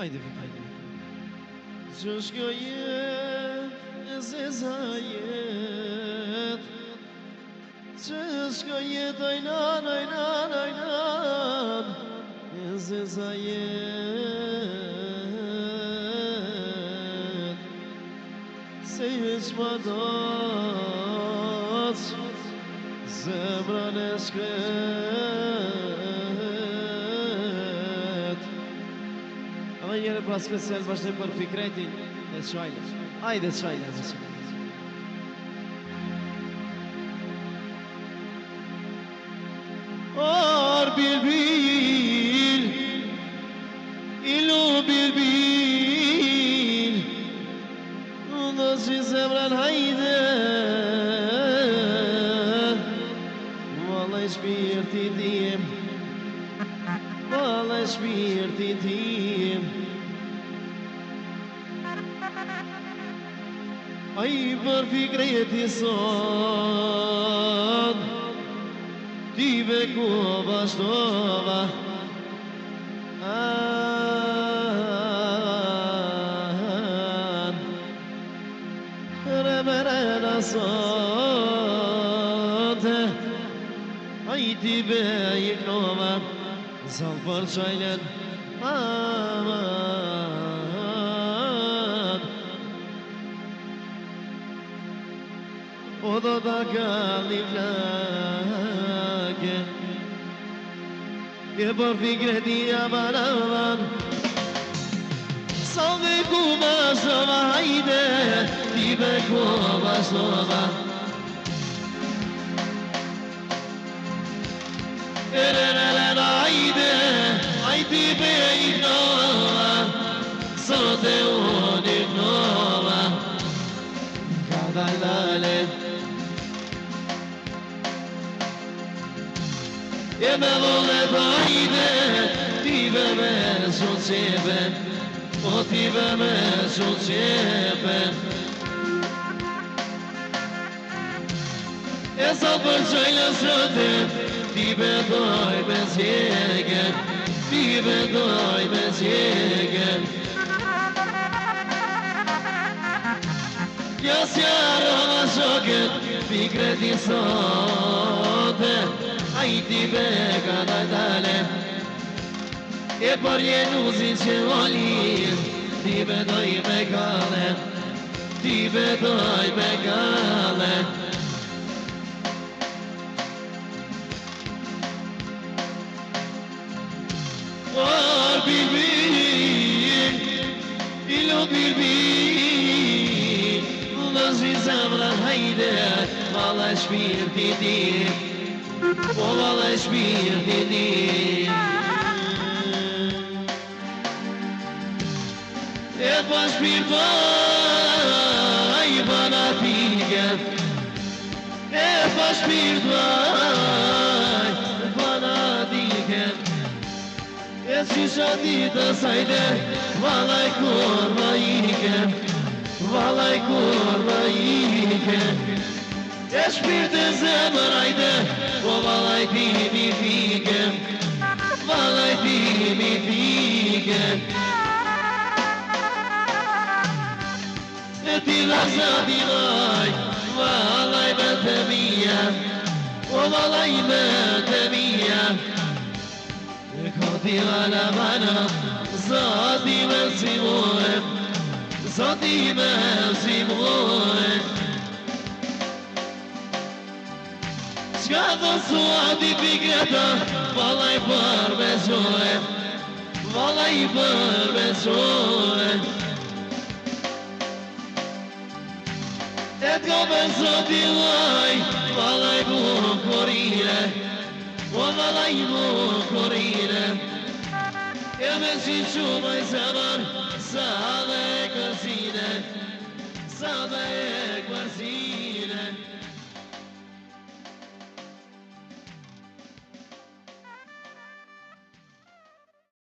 Haydi. Coşku yet, zezayet. Coşku yet, oynan, zezayet. Seçmadat, zemran eshket. Ama yine pas spesial başlayıp për Fikretin e Çajlës. Hajde Çajlës. Ar bilbil, ilu bilbil, Nasıl zemran haydi. Vallahi hiçbir tidim, vallahi hiçbir tidim. Ai për Fikreti sot, ti be ku vazhdova. Remerena sot, ai ti be iknova. Zal për Çajlën, aman. O do ta kalli flake, e për Fikreti aman aman. Salve ku vazhdova, hajde, ti be ku vazhdova. Hajde, hajde be ignova, sot e unë ignova. Ka dalale, e me vollet hajde, ti be me shumë qepe, o ti be me shumë qepe. E sa për Çajlës rëtë, ti be doj me zjege, ti be doj me zjege. Ja s'jarova shoket, Fikreti sote, ai ti be ka dale. E për jenuzin që volin, ti be doj me kale, ti be doj me kale. Ar bilbil, ilo bilbil, Nasıl zemran haydi, vallahi shpirti tim, o vallahi shpirti tim. E pa shpirtoj fanatike, e pa shpirtoj fanatike. E shisha dita sajde, vallahi kurva ike, vallahi kurva ike. E shpirte zemër ajde, o vallahi ti mi fike, vallahi ti mi fike. E ti lazati vaj, vallahi me të mija, o vallahi me të mija. E koti vala vana, zati me simore, zati me simore. Qka të suati Fikreta, vallahi për besore, vallahi për besore. E t'ko besoti vaj, vallahi bukurire, o vallahi bukurire. E me si shumë i zemër, sa dhe kësi